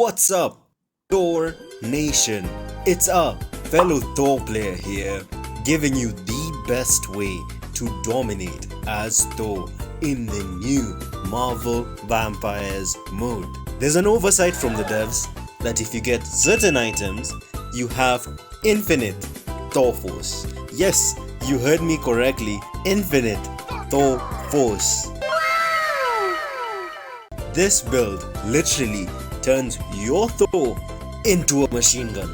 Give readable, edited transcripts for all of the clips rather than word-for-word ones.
What's up, Thor Nation? It's a fellow Thor player here, giving you the best way to dominate as Thor in the new Marvel Vampires mode. There's an oversight from the devs that if you get certain items, you have infinite Thor Force. Yes, you heard me correctly, infinite Thor Force. This build literally turns your Thor into a machine gun.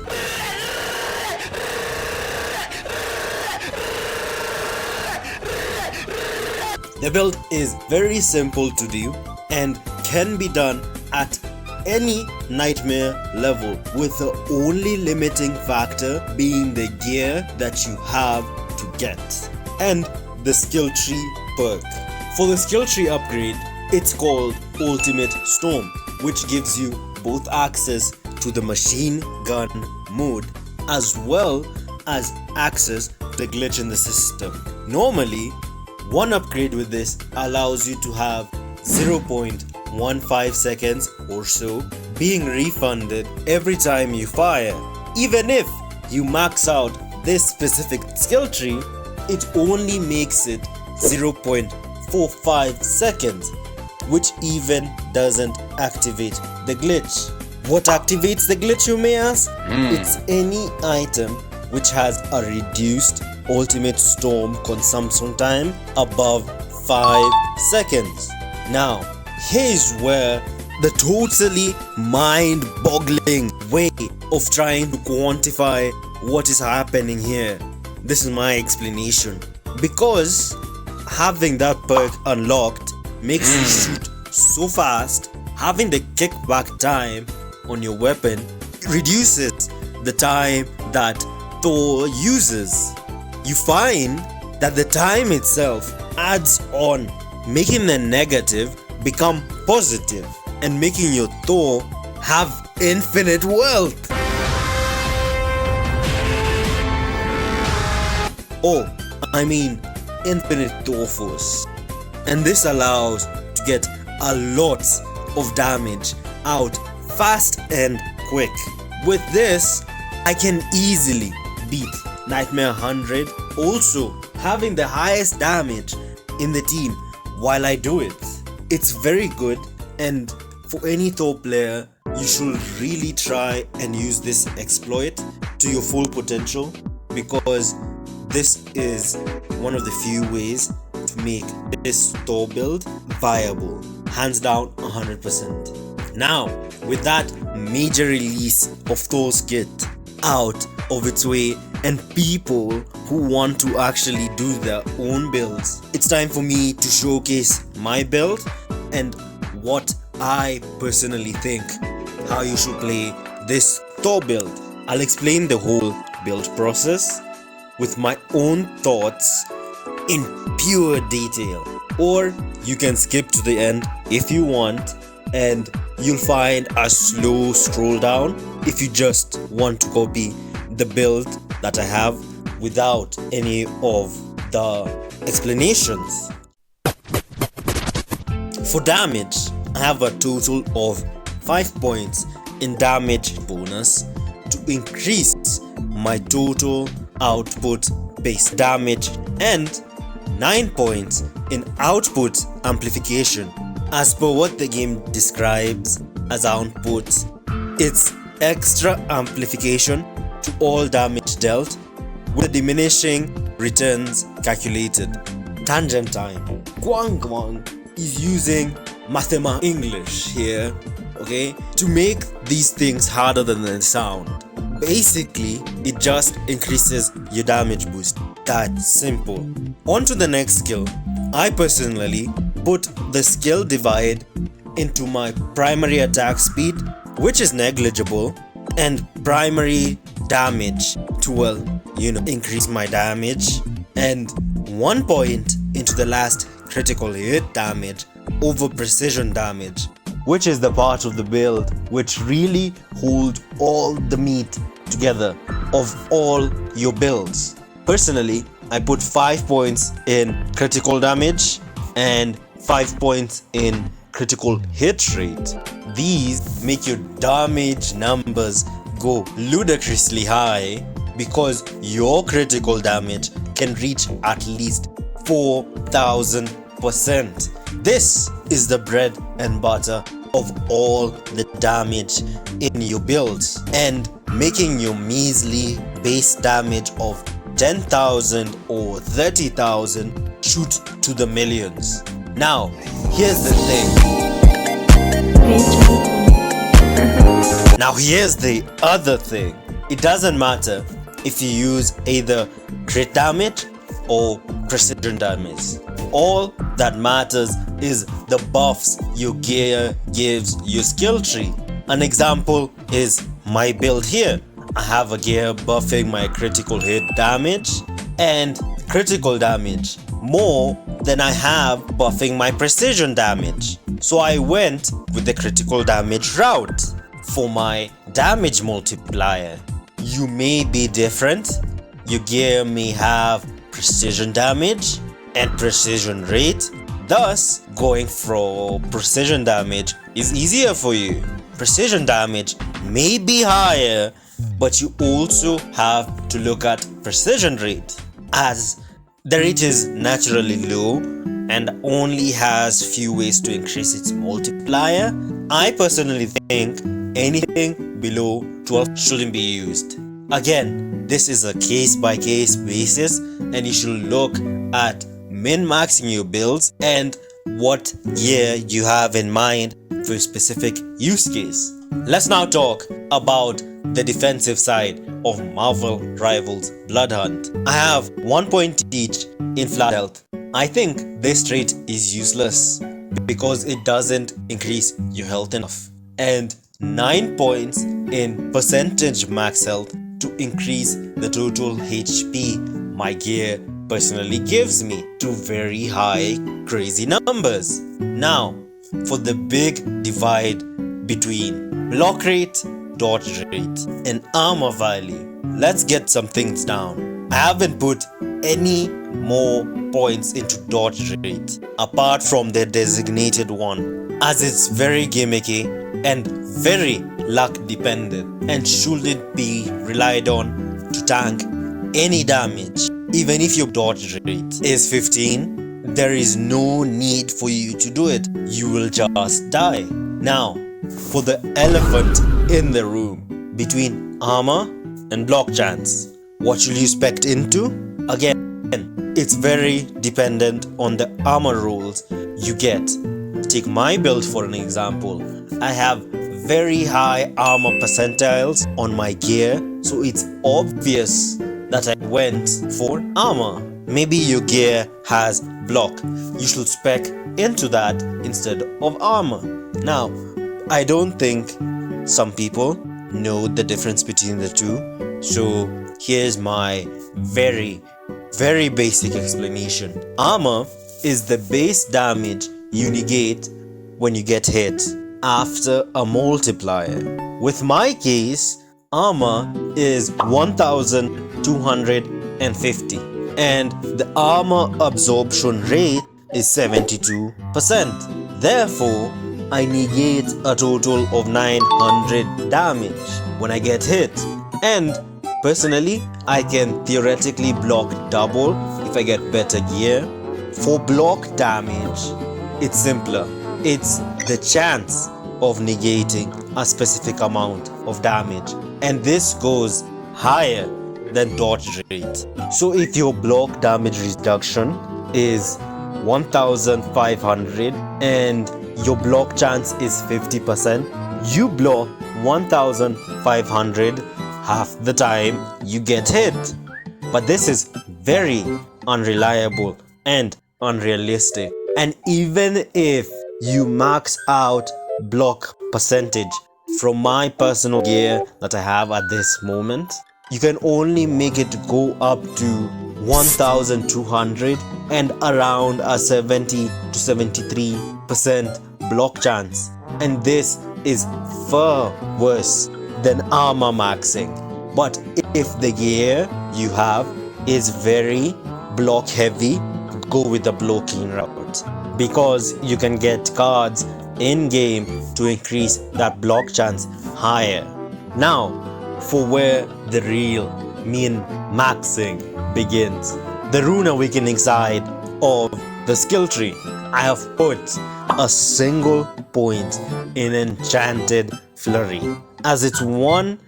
The build is very simple to do and can be done at any nightmare level, with the only limiting factor being the gear that you have to get and the skill tree perk. For the skill tree upgrade, it's called Ultimate Storm, which gives you both access to the machine gun mode as well as access to the glitch in the system. Normally, one upgrade with this allows you to have 0.15 seconds or so being refunded every time you fire. Even if you max out this specific skill tree, it only makes it 0.45 seconds, which even doesn't activate the glitch. What activates the glitch, you may ask? It's any item which has a reduced ultimate storm consumption time above 5 seconds. Now, here's where the totally mind-boggling way of trying to quantify what is happening here. This is my explanation. Because having that perk unlocked makes you shoot so fast, having the kickback time on your weapon reduces the time that Thor uses. You find that the time itself adds on, making the negative become positive and making your Thor have infinite wealth. Infinite Thor Force. And this allows to get a lot of damage out fast and quick. With this, I can easily beat Nightmare 100, also having the highest damage in the team while I do it. It's very good, and for any Thor player, you should really try and use this exploit to your full potential, because this is one of the few ways to make this Thor build viable, hands down 100%. Now, with that major release of Thor's kit out of its way and people who want to actually do their own builds, it's time for me to showcase my build and what I personally think how you should play this Thor build. I'll explain the whole build process with my own thoughts in pure detail, or you can skip to the end if you want, and you'll find a slow stroll down if you just want to copy the build that I have without any of the explanations. For damage, I have a total of 5 points in damage bonus to increase my total output base damage, and 9 points in output amplification. As per what the game describes as output, it's extra amplification to all damage dealt with diminishing returns calculated. Tangent time. Kwang Kwang is using mathema English here, okay, to make these things harder than they sound. Basically, it just increases your damage boost. That's simple. On to the next skill. I personally put the skill divide into my primary attack speed, which is negligible, and primary damage to, increase my damage, and 1 point into the last critical hit damage over precision damage, which is the part of the build which really holds all the meat together of all your builds. Personally, I put 5 points in critical damage and 5 points in critical hit rate. These make your damage numbers go ludicrously high because your critical damage can reach at least 4000%. This is the bread and butter of all the damage in your builds, and making your measly base damage of 10,000 or 30,000 shoot to the millions. Now, here's the thing. Now here's the other thing. It doesn't matter if you use either crit damage or precision damage. All that matters is the buffs your gear gives your skill tree. An example is my build here. I have a gear buffing my critical hit damage and critical damage more than I have buffing my precision damage. So I went with the critical damage route for my damage multiplier. You may be different. Your gear may have precision damage and precision rate. Thus, going for precision damage is easier for you. Precision damage may be higher, but you also have to look at precision rate, as the rate is naturally low and only has few ways to increase its multiplier. I personally think anything below 12 shouldn't be used. Again, this is a case-by-case basis, and you should look at min-maxing your builds and what gear you have in mind for a specific use case. Let's now talk about the defensive side of Marvel Rivals Bloodhunt. I have 1 point each in flat health. I think this trait is useless because it doesn't increase your health enough, and 9 points in percentage max health to increase the total HP my gear personally gives me, to very high crazy numbers. Now for the big divide between block rate, dodge rate and armor value. Let's get some things down. I haven't put any more points into dodge rate apart from the designated one, as it's very gimmicky and very luck dependent and shouldn't be relied on to tank any damage. Even if your dodge rate is 15, there is no need for you to do it. You will just die. Now, for the elephant in the room between armor and block chance, what should you spec into? Again, it's very dependent on the armor rolls you get. Take my build for an example. I have very high armor percentiles on my gear, so it's obvious that I went for armor. Maybe your gear has block. You should spec into that instead of armor. Now, I don't think some people know the difference between the two, so here's my very basic explanation. Armor is the base damage you negate when you get hit after a multiplier. With my case, armor is 1250 and the armor absorption rate is 72%. Therefore, I negate a total of 900 damage when I get hit, and personally I can theoretically block double if I get better gear. For block damage, it's simpler. It's the chance of negating a specific amount of damage, and this goes higher than dodge rate. So if your block damage reduction is 1500 and your block chance is 50%, you block 1500 half the time you get hit. But this is very unreliable and unrealistic. And even if you max out block percentage from my personal gear that I have at this moment, you can only make it go up to 1200 and around a 70 to 73% block chance, and this is far worse than armor maxing. But if the gear you have is very block heavy, go with the blocking route, because you can get cards in game to increase that block chance higher. Now, for where the real min-maxing begins. The rune awakening side of the skill tree. I have put a single point in Enchanted Flurry, as it's one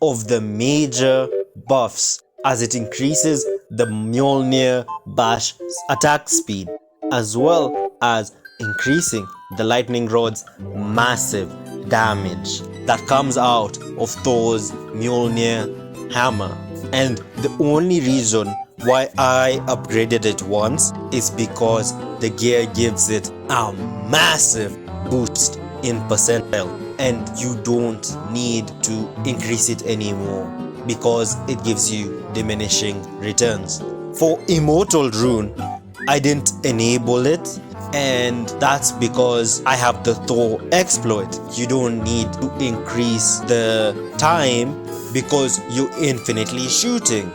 of the major buffs, as it increases the Mjolnir Bash attack speed, as well as increasing the lightning rod's massive damage that comes out of Thor's Mjolnir hammer. And the only reason why I upgraded it once is because the gear gives it a massive boost in percentile, and you don't need to increase it anymore because it gives you diminishing returns. For Immortal Rune, I didn't enable it, and that's because I have the Thor exploit. You don't need to increase the time because you're infinitely shooting.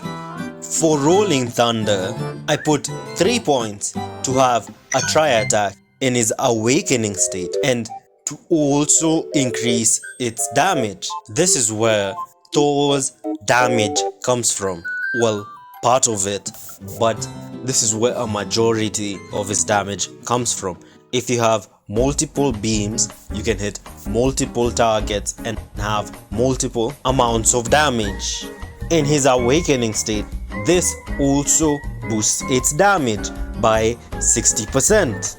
For Rolling Thunder, I put 3 points to have a tri-attack in his awakening state and to also increase its damage. This is where Thor's damage comes from. Well, part of it, but this is where a majority of his damage comes from. If you have multiple beams, you can hit multiple targets and have multiple amounts of damage. In his awakening state, this also boosts its damage by 60%.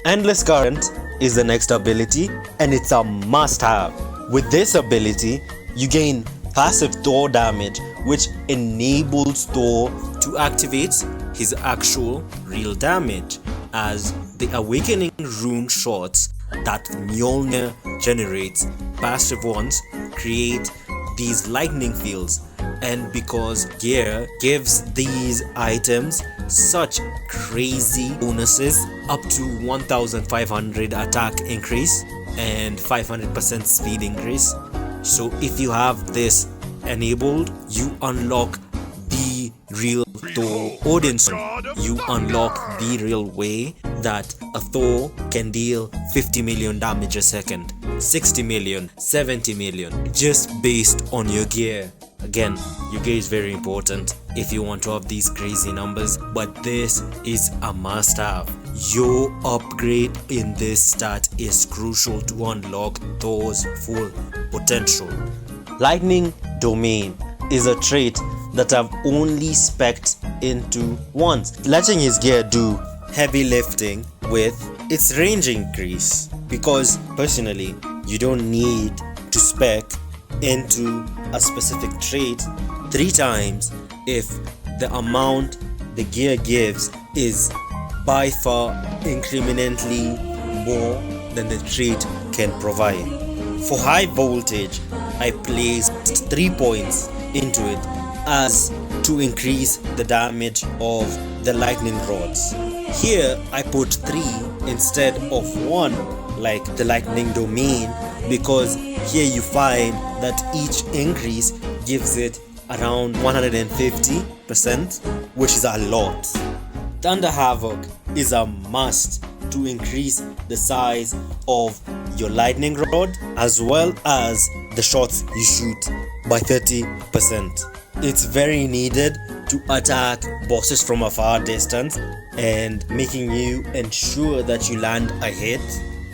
Endless Current is the next ability, and it's a must-have. With this ability, you gain passive Thor damage, which enables Thor to activate his actual real damage, as the awakening rune shots that Mjolnir generates, passive ones, create these lightning fields. And because gear gives these items such crazy bonuses, up to 1500 attack increase and 500% speed increase. So if you have this enabled, you unlock the real Thor Odinson. You unlock the real way that a Thor can deal 50 million damage a second, 60 million, 70 million, just based on your gear. Again, your gear is very important if you want to have these crazy numbers, but this is a must-have. Your upgrade in this stat is crucial to unlock Thor's full potential. Lightning Domain is a trait that I've only spec'd into once, letting his gear do heavy lifting with its range increase, because personally you don't need to spec into a specific trait 3 times if the amount the gear gives is by far incrementally more than the trait can provide. For High Voltage, I placed 3 points into it as to increase the damage of the lightning rods. Here I put 3 instead of 1 like the lightning domain, because here you find that each increase gives it around 150%, which is a lot. Thunder Havoc is a must to increase the size of your lightning rod as well as the shots you shoot by 30%. It's very needed to attack bosses from a far distance and making you ensure that you land a hit,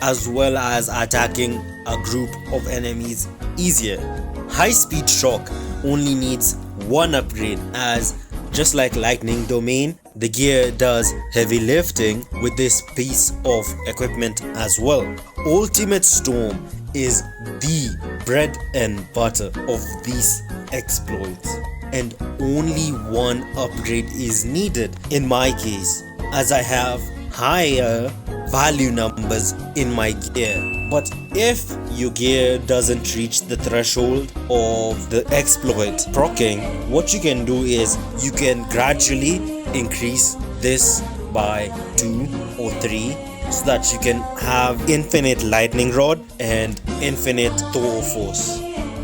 as well as attacking a group of enemies easier. High Speed Shock only needs 1 upgrade, as just like Lightning Domain, the gear does heavy lifting with this piece of equipment as well. Ultimate Storm is the bread and butter of these exploits, and only 1 upgrade is needed in my case, as I have higher value numbers in my gear. But if your gear doesn't reach the threshold of the exploit proccing, what you can do is you can gradually increase this by 2 or 3 so that you can have infinite lightning rod and infinite Thor force.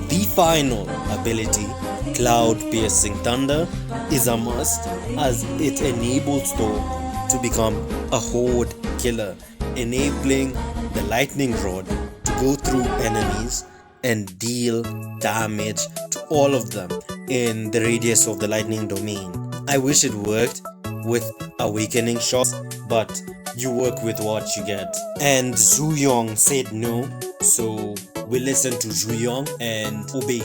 The final ability, Cloud Piercing Thunder, is a must, as it enables Thor to become a horde killer, enabling the lightning rod to go through enemies and deal damage to all of them in the radius of the lightning domain. I wish it worked with awakening shots, but you work with what you get. And Zhu Yong said no, so we listened to Zhu Yong and obey.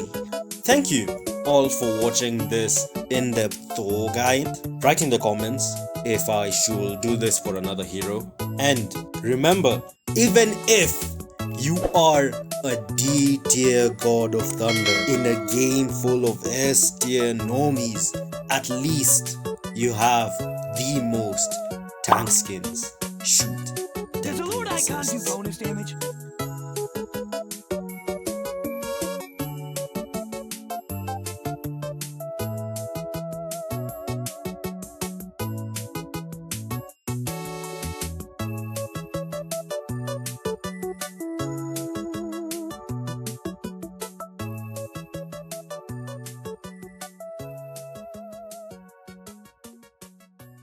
Thank you all for watching this in-depth Thor guide. Write in the comments if I should do this for another hero. And remember, even if you are a D tier god of thunder in a game full of S tier normies, at least you have the most tank skins. Shoot. Does a Lord Icon do bonus damage?